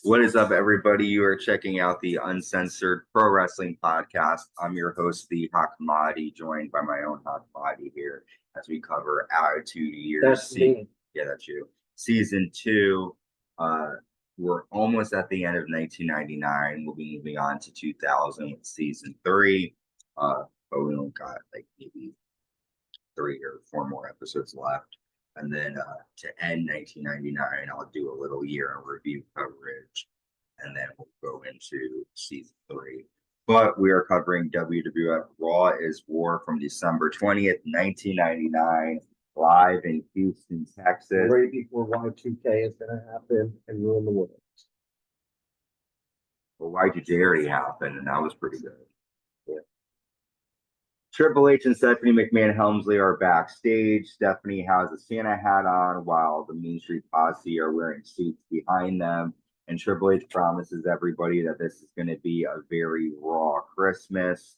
What is up, everybody? You are checking out the Uncensored Pro Wrestling Podcast. I'm your host, the Hot Commodity, joined by my own Hot Commodity here as we cover Attitude Years. That's me. Yeah, that's you. Season 2. We're almost at the end of 1999. We'll be moving on to 2000 with Season 3. But we only got like maybe 3 or 4 more episodes left. And then to end 1999, I'll do a little year in review coverage, and then we'll go into Season 3. But we are covering WWF Raw Is War from December 20th, 1999, live in Houston, Texas. Right before Y2K is going to happen and ruin the world. Well, Y2J already happened, and that was pretty good. Yeah. Triple H and Stephanie McMahon-Helmsley are backstage. Stephanie has a Santa hat on while the Mean Street Posse are wearing suits behind them. And Triple H promises everybody that this is going to be a very raw Christmas,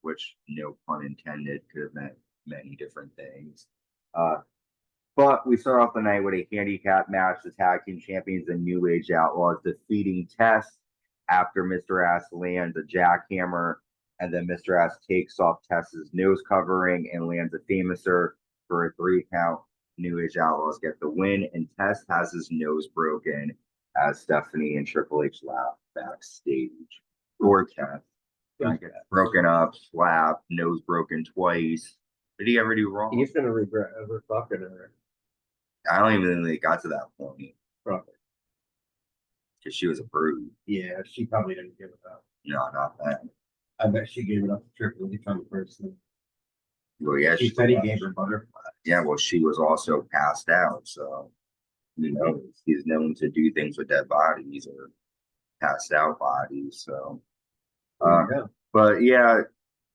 which, no pun intended, could have meant many different things. But we start off the night with a handicap match. The tag team champions and New Age Outlaws defeating Test after Mr. Ass lands a jackhammer. And then Mr. Ass takes off Tess's nose covering and lands a famouser for a 3 count. New Age Outlaws get the win, and Tess has his nose broken as Stephanie and Triple H laugh backstage. Poor Tess. Broken up, slapped, nose broken twice. Did he ever do wrong? He's going to regret ever fucking her. I don't even think they got to that point. Probably. Because she was a prude. Yeah, she probably didn't give it up. No, not that. I bet she gave it up to Triple H on the first thing. Well, yeah, she said he gave her butterflies. Yeah, well, she was also passed out, so he's known to do things with dead bodies or passed out bodies. So, but yeah,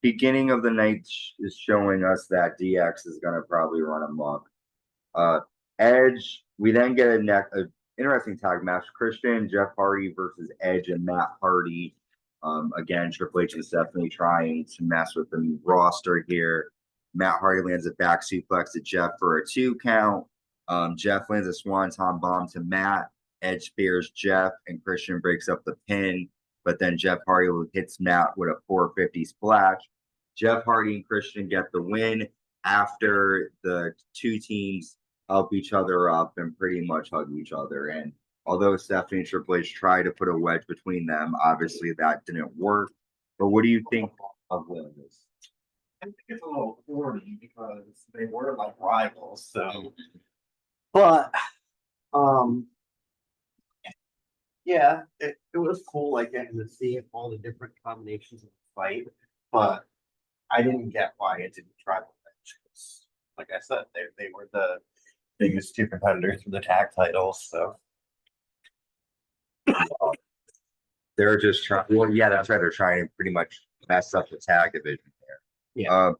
beginning of the night is showing us that DX is gonna probably run amok. Edge. We then get an interesting tag match: Christian, Jeff Hardy versus Edge and Matt Hardy. Again, Triple H and Stephanie trying to mess with the roster here. Matt Hardy lands a back suplex to Jeff for a 2 count. Jeff lands a swanton bomb to Matt. Edge spears Jeff, and Christian breaks up the pin. But then Jeff Hardy hits Matt with a 450 splash. Jeff Hardy and Christian get the win after the 2 teams help each other up and pretty much hug each other. And although Stephanie and Triple H tried to put a wedge between them, obviously that didn't work. But what do you think of this? I think it's a little corny because they were like rivals. So, but yeah, it was cool, like getting to see all the different combinations of the fight. But I didn't get why it didn't tribal match. Like I said, they were the biggest 2 competitors for the tag titles. So. They're just trying. Well, yeah, that's right. They're trying to pretty much mess up the tag division there. Yeah.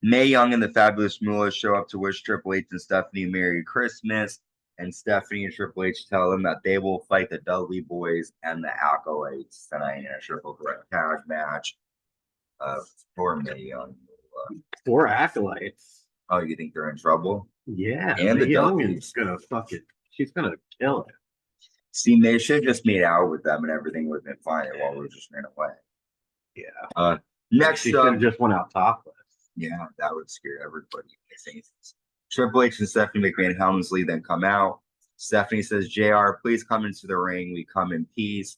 Mae Young and the Fabulous Moolah show up to wish Triple H and Stephanie Merry Christmas, and Stephanie and Triple H tell them that they will fight the Dudley Boyz and the Acolytes tonight in a triple threat tag match. For Mae Young. For Acolytes. Oh, you think they're in trouble? Yeah. And Mae the Young Dudleys. is gonna she's gonna kill it. See, they should have just made out with them and everything would have been fine while we just ran away. Yeah. Next she up, just went out topless. Yeah, that would scare everybody. Triple H and Stephanie McMahon-Helmsley then come out. Stephanie says, JR, please come into the ring. We come in peace.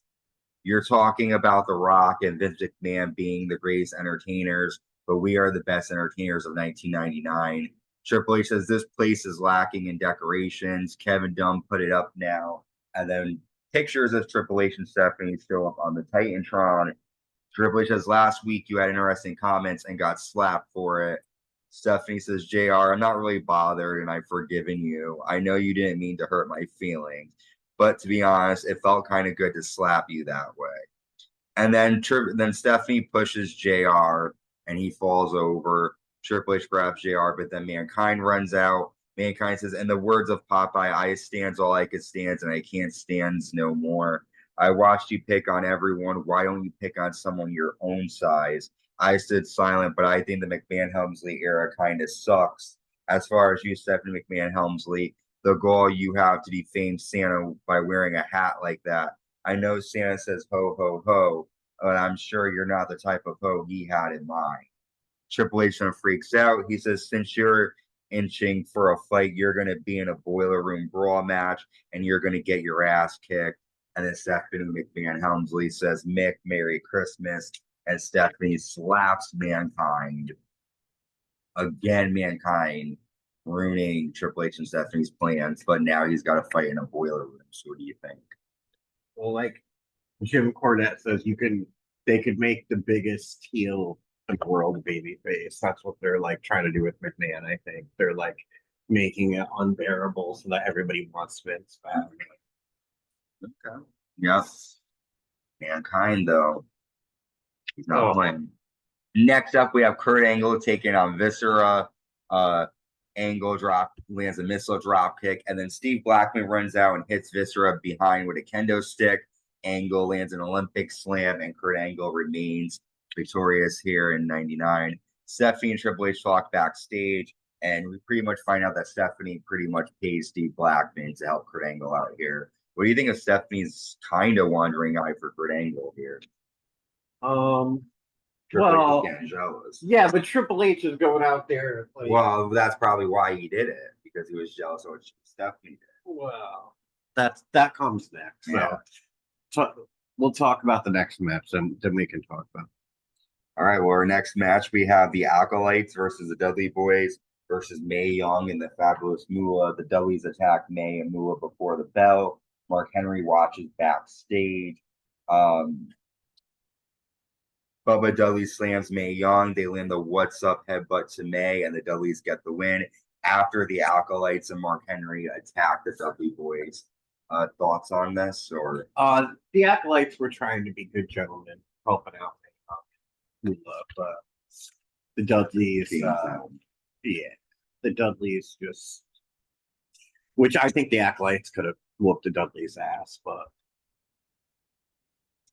You're talking about The Rock and Vince McMahon being the greatest entertainers, but we are the best entertainers of 1999. Triple H says, this place is lacking in decorations. Kevin Dunn put it up now. And then pictures of Triple H and Stephanie show up on the Titantron. Triple H says, last week you had interesting comments and got slapped for it. Stephanie says, JR, I'm not really bothered and I've forgiven you. I know you didn't mean to hurt my feelings, but to be honest, it felt kind of good to slap you that way. And then Stephanie pushes JR and he falls over. Triple H grabs JR, but then Mankind runs out. Mankind says, in the words of Popeye, I stands all I could stands and I can't stands no more. I watched you pick on everyone. Why don't you pick on someone your own size? I stood silent, but I think the McMahon-Helmsley era kind of sucks. As far as you, Stephanie McMahon-Helmsley, the gall you have to defame Santa by wearing a hat like that. I know Santa says ho, ho, ho, but I'm sure you're not the type of ho he had in mind. Triple H then freaks out. He says, since you're inching for a fight, you're going to be in a boiler room brawl match and you're going to get your ass kicked. And then Stephanie McMahon-Helmsley says, Mick, Merry Christmas. And Stephanie slaps Mankind. Again, Mankind ruining Triple H and Stephanie's plans, but now he's got to fight in a boiler room. So what do you think? Well, like Jim Cornette says, they could make the biggest heel in the world a baby face. That's what they're like trying to do with McMahon, I think. They're like making it unbearable so that everybody wants Vince back. Okay. Yes. Mankind, though. He's not playing. Next up, we have Kurt Angle taking on Viscera. Angle lands a missile drop kick, and then Steve Blackman runs out and hits Viscera behind with a kendo stick. Angle lands an Olympic slam, and Kurt Angle remains victorious here in '99. Stephanie and Triple H talk backstage, and we pretty much find out that Stephanie pretty much pays Steve Blackman to help Kurt Angle out here. What do you think of Stephanie's kind of wandering eye for Kurt Angle here? Well, getting jealous. Yeah, but Triple H is going out there. Like, well, that's probably why he did it, because he was jealous of what Stephanie did. Well, that comes next. Yeah. So we'll talk about the next match, and then we can talk about. All right. Well, our next match, we have the Acolytes versus the Dudley Boyz versus Mae Young and the Fabulous Moolah. The Dudleys attack Mae and Moolah before the bell. Mark Henry watches backstage. Bubba Dudley slams Mae Young. They land the what's up headbutt to Mae, and the Dudleys get the win after the Acolytes and Mark Henry attack the Dudley Boyz. Thoughts on this? Or the Acolytes were trying to be good gentlemen, helping out Moolah, but the Dudleys, the Dudleys just, which I think the Acolytes could have whooped the Dudleys' ass, but.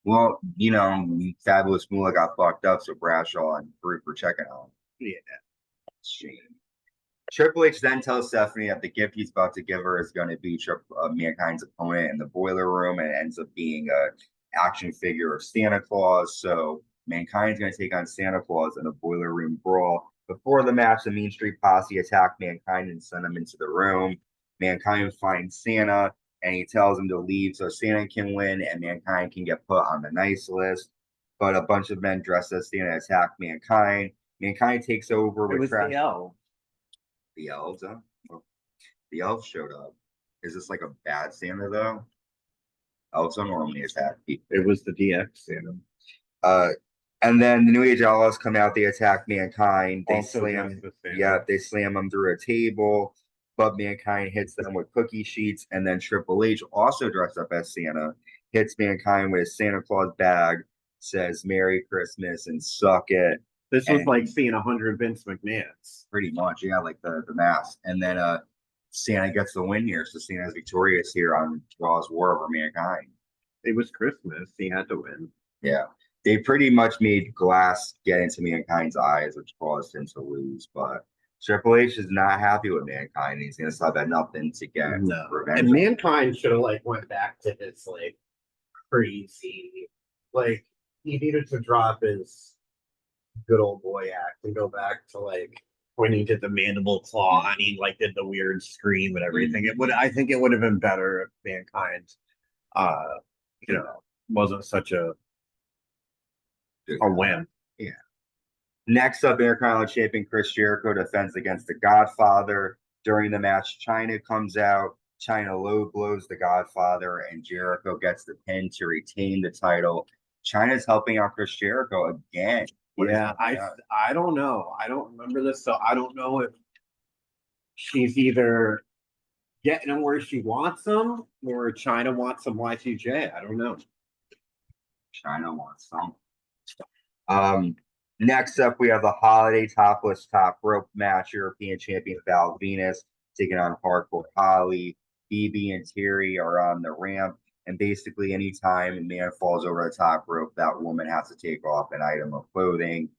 Well, you know, Fabulous Moolah got fucked up, so Bradshaw and Farouk were checking on him. Yeah. Shame. Triple H then tells Stephanie that the gift he's about to give her is going to be Mankind's opponent in the boiler room, and it ends up being a action figure of Santa Claus. So Mankind's going to take on Santa Claus in a boiler room brawl. Before the match, the Mean Street Posse attack Mankind and send him into the room. Mankind finds Santa, and he tells him to leave so Santa can win and Mankind can get put on the nice list. But a bunch of men dressed as Santa attack Mankind. Mankind takes over with the elves. The elves, huh? Oh, the elves showed up. Is this like a bad Santa, though? Elves don't normally attack people. It was the DX Santa. And then the New Age Outlaws come out. They attack Mankind. They slam them through a table. But Mankind hits them with cookie sheets, and then Triple H, also dressed up as Santa, hits Mankind with his Santa Claus bag, says Merry Christmas and suck it. This was like seeing 100 Vince McMahons. Pretty much, yeah, like the mask. And then Santa gets the win here, so Santa's victorious here on Raw Is War over Mankind. It was Christmas. He had to win. Yeah. They pretty much made glass get into Mankind's eyes, which caused him to lose, but Triple H is not happy with Mankind. He's gonna stop at nothing to get revenge. And Mankind should have went back to his crazy, he needed to drop his good old boy act and go back to when he did the mandible claw and he did the weird scream and everything. I think it would have been better if Mankind, wasn't such a win. Yeah. Next up, Intercontinental Champion Chris Jericho defends against the Godfather. During the match, Chyna comes out. Chyna low blows the Godfather, and Jericho gets the pin to retain the title. Chyna's helping out Chris Jericho again. I don't know. I don't remember this, so I don't know if she's either getting him where she wants him or Chyna wants some Y2J. I don't know. Chyna wants some. Next up, we have the Holiday Topless Top Rope Match. European Champion Val Venis taking on Hardcore Holly. BB and Terri are on the ramp. And basically, anytime a man falls over the top rope, that woman has to take off an item of clothing.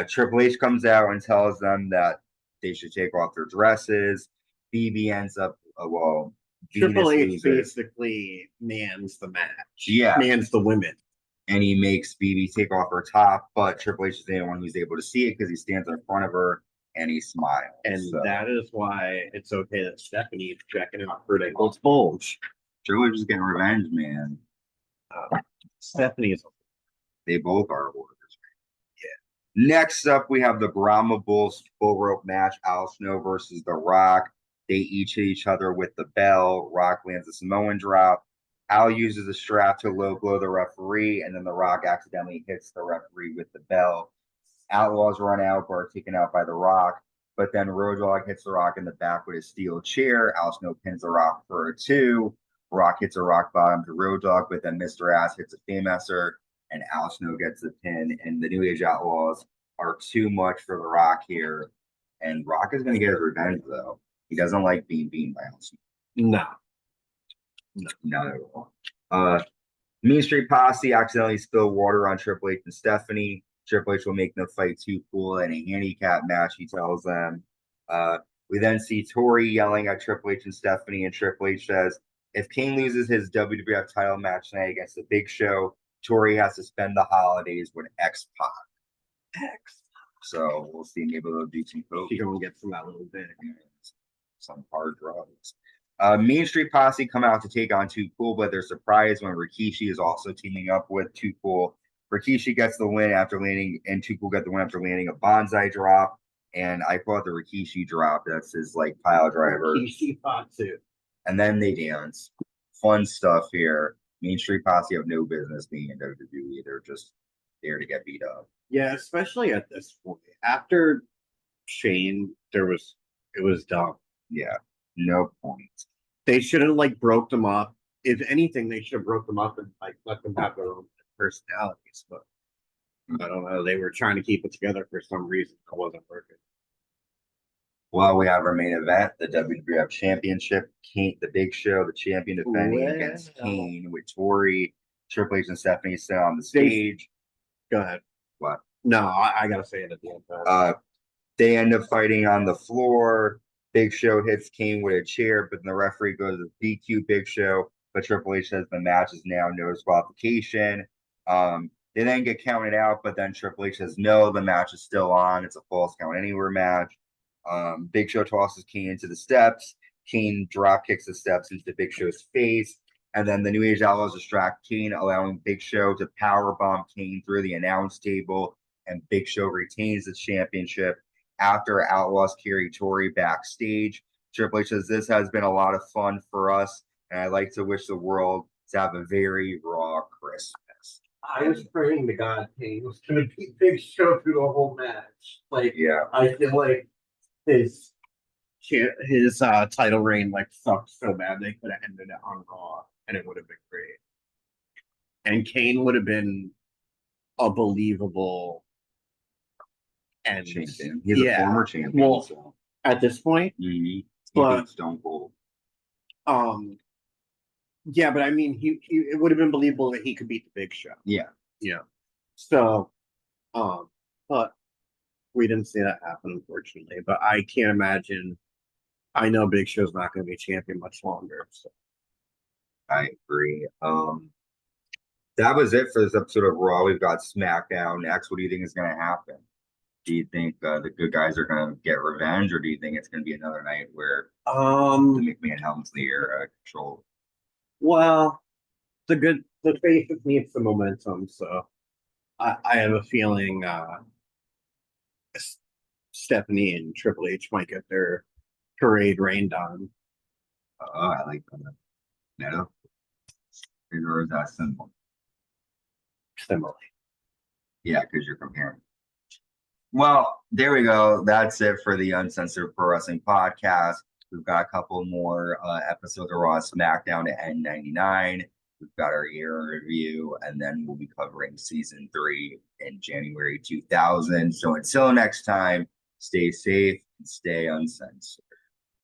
Triple H comes out and tells them that they should take off their dresses. BB ends up well, Triple Venus H loses, basically mans the match. Yeah. Mans the women. and he makes BB take off her top, but Triple H is the only one who's able to see it because he stands in front of her and he smiles. And So, that is why it's okay that Stephanie is checking out Kurt Angle's bulge. Triple H is getting revenge, man. Stephanie is They both are warriors. Yeah. Next up, we have the Brahma Bullrope Match. Al Snow versus The Rock. They each hit each other with the bell. Rock lands a Samoan drop. Al uses a strap to low blow the referee, and then The Rock accidentally hits the referee with the bell. Outlaws run out but are taken out by The Rock. But then Road Dogg hits The Rock in the back with a steel chair. Al Snow pins The Rock for a 2. Rock hits a rock bottom to Road Dogg, but then Mr. Ass hits a Fameasser, and Al Snow gets the pin. And the New Age Outlaws are too much for The Rock here. And Rock is going to get his revenge, though. He doesn't like being beaten by Al Snow. no. Not at all. Mean Street Posse accidentally spill water on Triple H and Stephanie. Triple H will make the fight too cool in a handicap match, he tells them. We then see Tori yelling at Triple H and Stephanie, and Triple H says, if Kane loses his WWF title match tonight against the Big Show, Tori has to spend the holidays with X-Pac. So we'll see. Maybe they'll do some coke. She gonna get from that little bit. Some hard drugs. Mean Street Posse come out to take on Too Cool, but they're surprised when Rikishi is also teaming up with Too Cool. Rikishi gets the win after landing, and Too Cool got the win after landing a bonsai drop. And I call it the Rikishi drop. That's his like pile driver. Rikishi Fatsu. And then they dance. Fun stuff here. Mean Street Posse have no business being in WWE. They're just there to get beat up. Yeah, especially at this point. After Shane, it was dumb. Yeah, no point. They should have like broke them up. If anything, they should have broke them up and like let them have their own personalities. But I don't know. They were trying to keep it together for some reason. It wasn't working. Well, we have our main event, the WWF Championship. Kane, the Big Show, the champion defending against Kane with Tori, Triple H, and Stephanie sit on the stage. Go ahead. What? No, I gotta say it at the end. They end up fighting on the floor. Big Show hits Kane with a chair, but then the referee goes to DQ Big Show. But Triple H says the match is now no disqualification. They then get counted out, but then Triple H says no, the match is still on. It's a false count anywhere match. Big Show tosses Kane into the steps. Kane drop kicks the steps into Big Show's face. And then the New Age Outlaws distract Kane, allowing Big Show to powerbomb Kane through the announce table. And Big Show retains the championship after Outlaws carry Tori backstage. Triple H says, this has been a lot of fun for us, and I'd like to wish the world to have a very Raw Christmas. I was praying to God Kane was going to beat Big Show through the whole match. Like, Yeah. I feel like his title reign like sucked so bad they could have ended it on Raw, and it would have been great. And Kane would have been a believable and Champion. He's a former champion. Well, so. at this point, He but beat Stone Cold. yeah, but I mean, he it would have been believable that he could beat the Big Show. Yeah. So, but we didn't see that happen, unfortunately. But I can't imagine. I know Big Show's not going to be champion much longer. So I agree. That was it for this episode of Raw. We've got SmackDown next. What do you think is going to happen? Do you think the good guys are going to get revenge, or do you think it's going to be another night where the McMahon-Helmsley Era control? well, the faces needs the momentum. So I have a feeling Stephanie and Triple H might get their parade rained on. I like that. No, or is that simple? Similarly. Yeah, because you're comparing. Well, there we go. That's it for the Uncensored Pro Wrestling Podcast. We've got a couple more episodes of Raw SmackDown to N99. We've got our year in review, and then we'll be covering season 3 in January 2000. So until next time, stay safe and stay uncensored.